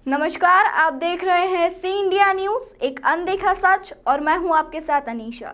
नमस्कार, आप देख रहे हैं सी इंडिया न्यूज, एक अनदेखा सच, और मैं हूं आपके साथ अनीशा।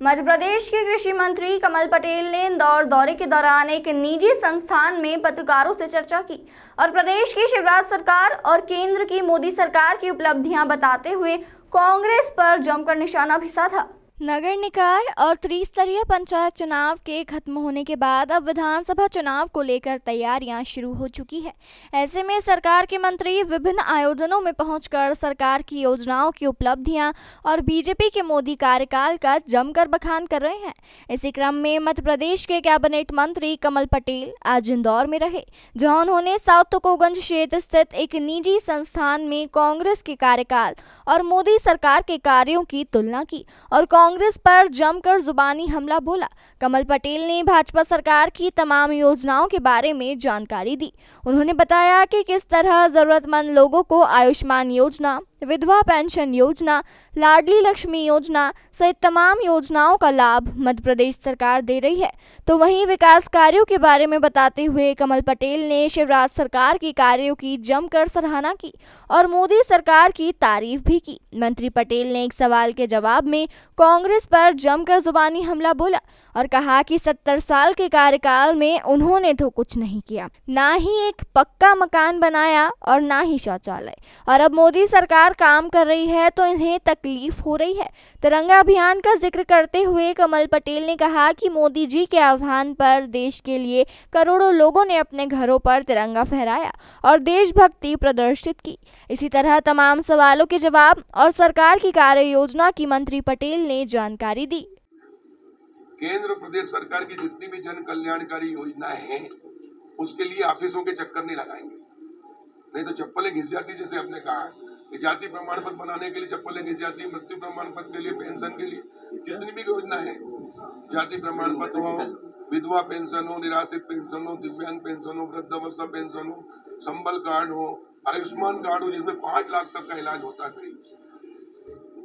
मध्य प्रदेश के कृषि मंत्री कमल पटेल ने इंदौर दौरे के दौरान एक निजी संस्थान में पत्रकारों से चर्चा की और प्रदेश की शिवराज सरकार और केंद्र की मोदी सरकार की उपलब्धियां बताते हुए कांग्रेस पर जमकर निशाना भी साधा। नगर निकाय और त्रिस्तरीय पंचायत चुनाव के खत्म होने के बाद अब विधानसभा चुनाव को लेकर तैयारियां शुरू हो चुकी है। ऐसे में सरकार के मंत्री विभिन्न आयोजनों में पहुंचकर सरकार की योजनाओं की उपलब्धियां और बीजेपी के मोदी कार्यकाल का जमकर बखान कर रहे हैं। इसी क्रम में मध्य प्रदेश के कैबिनेट मंत्री कमल पटेल आज इंदौर में रहे, जहां उन्होंने साउथ तुकोगंज क्षेत्र स्थित एक निजी संस्थान में कांग्रेस के कार्यकाल और मोदी सरकार के कार्यों की तुलना की और कांग्रेस पर जमकर जुबानी हमला बोला। कमल पटेल ने भाजपा सरकार की तमाम योजनाओं के बारे में जानकारी दी। उन्होंने बताया कि किस तरह जरूरतमंद लोगों को आयुष्मान योजना, विधवा पेंशन योजना, लाडली लक्ष्मी योजना सहित तमाम योजनाओं का लाभ मध्य प्रदेश सरकार दे रही है। तो वहीं विकास कार्यों के बारे में बताते हुए कमल पटेल ने शिवराज सरकार की कार्यों की जमकर सराहना की और मोदी सरकार की तारीफ भी की। मंत्री पटेल ने एक सवाल के जवाब में कांग्रेस पर जमकर जुबानी हमला बोला और कहा कि 70 साल के कार्यकाल में उन्होंने तो कुछ नहीं किया, ना ही एक पक्का मकान बनाया और ना ही शौचालय, और अब मोदी सरकार काम कर रही है तो इन्हें तकलीफ हो रही है। तिरंगा अभियान का जिक्र करते हुए कमल पटेल ने कहा कि मोदी जी के आह्वान पर देश के लिए करोड़ों लोगों ने अपने घरों पर तिरंगा फहराया और देशभक्ति प्रदर्शित की। इसी तरह तमाम सवालों के जवाब और सरकार की कार्य योजना की मंत्री पटेल ने जानकारी दी। केंद्र प्रदेश सरकार की जितनी भी जन कल्याणकारी योजनाएं हैं, उसके लिए ऑफिसों के चक्कर नहीं लगाएंगे, नहीं तो चप्पलें घिस जाती। जैसे आपने कहा कि जाति प्रमाण पत्र बनाने के लिए चप्पलें घिस जाती, मृत्यु प्रमाण पत्र के लिए, पेंशन के लिए, जितनी भी योजना है, जाति प्रमाण पत्र हो, विधवा पेंशन हो, निराश्रित पेंशन हो, दिव्यांग पेंशन हो, वृद्धावस्था पेंशन हो, संबल कार्ड हो, आयुष्मान कार्ड हो जिसमें 5 लाख तक का इलाज होता है,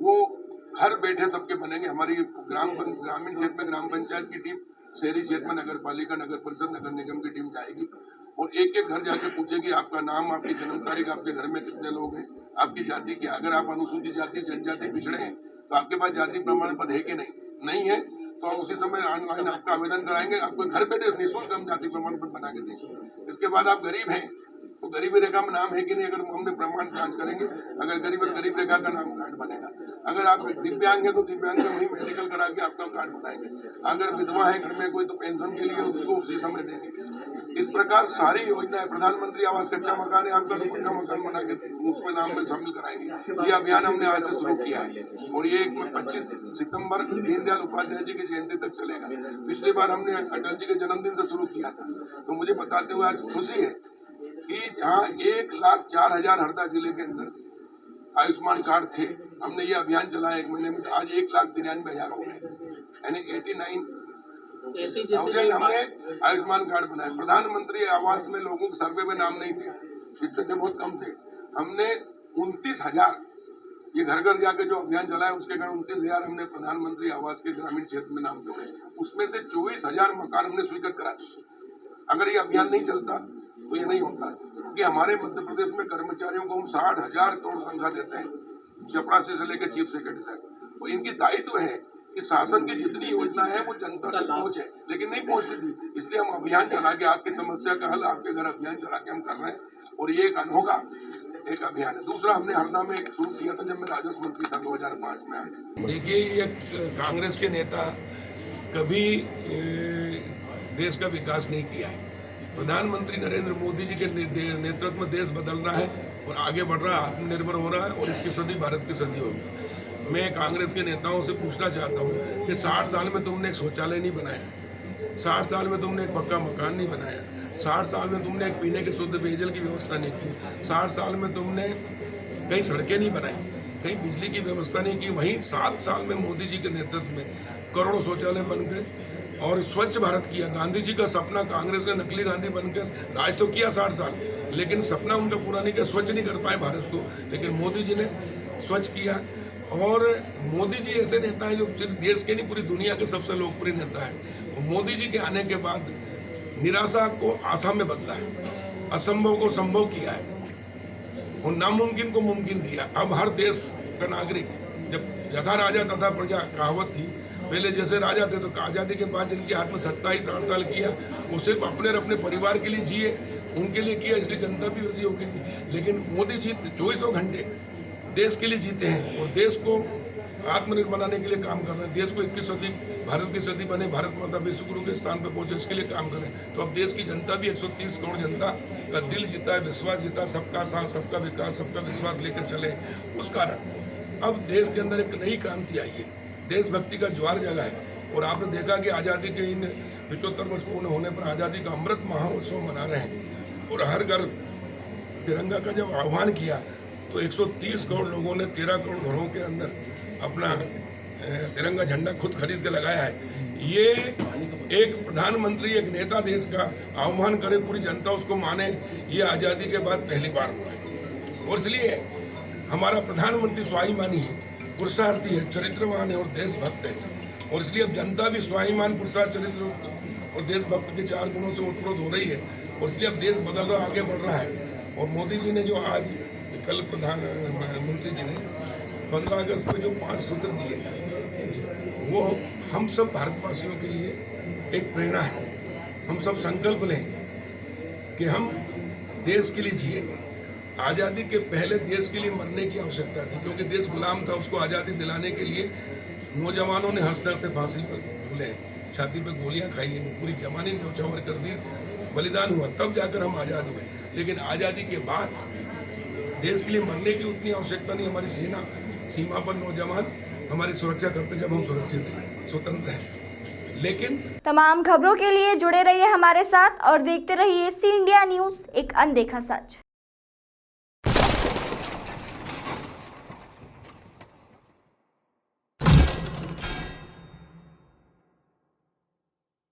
वो घर बैठे सबके बनेंगे। हमारी ग्रामीण क्षेत्र में ग्राम पंचायत की टीम, शहरी क्षेत्र में नगर पालिका, नगर परिषद, नगर निगम की टीम जाएगी और एक एक घर जाके पूछेगी आपका नाम, आपकी जन्म तारीख, आपके घर में कितने लोग हैं, आपकी जाति क्या। अगर आप अनुसूचित जाति, जनजाति, पिछड़े हैं तो आपके पास जाति प्रमाण पत्र है कि नहीं है तो हम उसी समय ऑनलाइन आपका आवेदन कराएंगे। आपको घर बैठे निःशुल्क हम जाति प्रमाण पत्र बना के देंगे। इसके बाद आप गरीब हैं तो गरीबी रेखा में नाम है कि नहीं, अगर हमने प्रमाण जांच करेंगे, अगर गरीब रेखा का नाम कार्ड बनेगा। अगर आप दिव्यांग है तो दिव्यांग का वही मेडिकल करा के आपका कार्ड बनाएंगे। अगर विधवा है घर में कोई तो पेंशन के लिए उसको उसी समय देंगे। इस प्रकार सारी योजनाएं, प्रधानमंत्री आवास कच्चा मकान है आपका तो पक्का मकान बना के उसमें नाम में शामिल कराएंगे। ये अभियान हमने आज से शुरू किया है और ये 25 सितंबर दीनदयाल उपाध्याय जी की जयंती तक चलेगा। पिछली बार हमने अटल जी के जन्मदिन से शुरू किया था। तो मुझे बताते हुए आज खुशी है कि जहाँ 1,04,000 हरदा जिले के अंदर आयुष्मान कार्ड थे, हमने ये अभियान चलाया 1 महीने में, तो आज 1,93,000 हो गए, यानी 89,000 हमने आयुष्मान कार्ड बनाए। प्रधानमंत्री आवास में लोगों के सर्वे में नाम नहीं थे, इतने थे, बहुत कम थे। हमने 29,000 ये घर घर जाकर जो अभियान चलाया उसके कारण 29,000 हमने प्रधानमंत्री आवास के ग्रामीण क्षेत्र में नाम जोड़े। उसमें से 24,000 मकान हमने स्वीकृत करा दिए। अगर ये अभियान नहीं चलता तो ये नहीं होता, क्योंकि हमारे मध्य प्रदेश में कर्मचारियों को हम 60,000 करोड़ तनख्वाह देते हैं, चपरासी से लेकर चीफ सेक्रेटरी तक। तो इनकी दायित्व है कि शासन की जितनी योजना है वो जनता तक पहुंचे, लेकिन नहीं पहुंचती थी। इसलिए हम अभियान चला के आपकी समस्या का हल आपके घर अभियान चला के हम कर रहे हैं और ये एक अनोखा एक अभियान है। दूसरा हमने हरदा में शुरू किया था जब मैं राजस्व मंत्री था 2005 में। देखिए, ये कांग्रेस के नेता कभी देश का विकास नहीं किया है। प्रधानमंत्री नरेंद्र मोदी जी के नेतृत्व में देश बदल रहा है और आगे बढ़ रहा है, आत्मनिर्भर हो रहा है और 21वीं सदी भारत की सदी होगी। मैं कांग्रेस के नेताओं से पूछना चाहता हूँ कि 60 साल में तुमने एक शौचालय नहीं बनाया, 60 साल में तुमने एक पक्का मकान नहीं बनाया, 60 साल में तुमने एक पीने के शुद्ध पेयजल की व्यवस्था नहीं की, 60 साल में तुमने कई सड़कें नहीं बनाई, कहीं बिजली की व्यवस्था नहीं की। वहीं 7 साल में मोदी जी के नेतृत्व में करोड़ों शौचालय बन गए और स्वच्छ भारत किया। गांधी जी का सपना, कांग्रेस ने नकली गांधी बनकर राज तो किया 60 साल, लेकिन सपना उनका पूरा नहीं किया, स्वच्छ नहीं कर पाए भारत को। लेकिन मोदी जी ने स्वच्छ किया और मोदी जी ऐसे नेता है जो सिर्फ देश के नहीं पूरी दुनिया के सबसे लोकप्रिय नेता है। मोदी जी के आने के बाद निराशा को आशा में बदला है। असंभव को संभव किया है और नामुमकिन को मुमकिन किया। अब हर देश का नागरिक, जब यथा राजा तथा प्रजा कहावत थी, पहले जैसे राजा थे तो आजादी के बाद जिनके हाथ में 27-8 साल किया, वो सिर्फ अपने और अपने परिवार के लिए जिए, उनके लिए किया, इसलिए जनता भी वैसी हो गई थी। लेकिन मोदी जी 24 घंटे देश के लिए जीते हैं और देश को आत्मनिर्भर बनाने के लिए काम कर रहे हैं। देश को 21 सदी भारत की सदी बने, भारत माता विश्व गुरु के स्थान पर पहुंचे, इसके लिए काम करें। तो अब देश की जनता भी 130 करोड़ जनता का दिल जीता है, विश्वास जीता, सबका साथ, सबका विकास, सबका विश्वास लेकर चले। उस कारण अब देश के अंदर एक नई क्रांति आई है, देशभक्ति का ज्वार जगा है। और आपने देखा कि आज़ादी के इन 75 वर्ष पूर्ण होने पर आज़ादी का अमृत महोत्सव मना रहे हैं और हर घर तिरंगा का जब आह्वान किया तो 130 करोड़ लोगों ने 13 करोड़ घरों के अंदर अपना तिरंगा झंडा खुद खरीद के लगाया है। ये एक प्रधानमंत्री, एक नेता देश का आह्वान करे, पूरी जनता उसको माने, ये आज़ादी के बाद पहली बार हुआ है। और इसलिए हमारा प्रधानमंत्री स्वाभिमानी है, पुरुषार्थी है, चरित्रवान है और देशभक्त है। और इसलिए अब जनता भी स्वाभिमान, पुरुषार्थ, चरित्र और देशभक्त के 4 गुणों से उत्प्रोत हो रही है। और इसलिए अब देश बदल रहा, आगे बढ़ रहा है। और मोदी जी ने जो आज कल प्रधानमंत्री जी ने 15 अगस्त को जो 5 सूत्र दिए, वो हम सब भारतवासियों के लिए एक प्रेरणा है। हम सब संकल्प लें कि हम देश के लिए जिए। आज़ादी के पहले देश के लिए मरने की आवश्यकता थी, क्योंकि देश गुलाम था। उसको आज़ादी दिलाने के लिए नौजवानों ने हंसते हंसते फांसी पर झूले, छाती पर गोलियां खाई, पूरी जमानी न्यौछावर कर दी, बलिदान हुआ, तब जाकर हम आज़ाद हुए। लेकिन आज़ादी के बाद देश के लिए मरने की उतनी आवश्यकता नहीं। हमारी सेना, सीमा पर नौजवान हमारी सुरक्षा करते जब हम सुरक्षित हैं, स्वतंत्र हैं। लेकिन तमाम खबरों के लिए जुड़े रहिए हमारे साथ और देखते रहिए सी इंडिया न्यूज़, एक अनदेखा सच।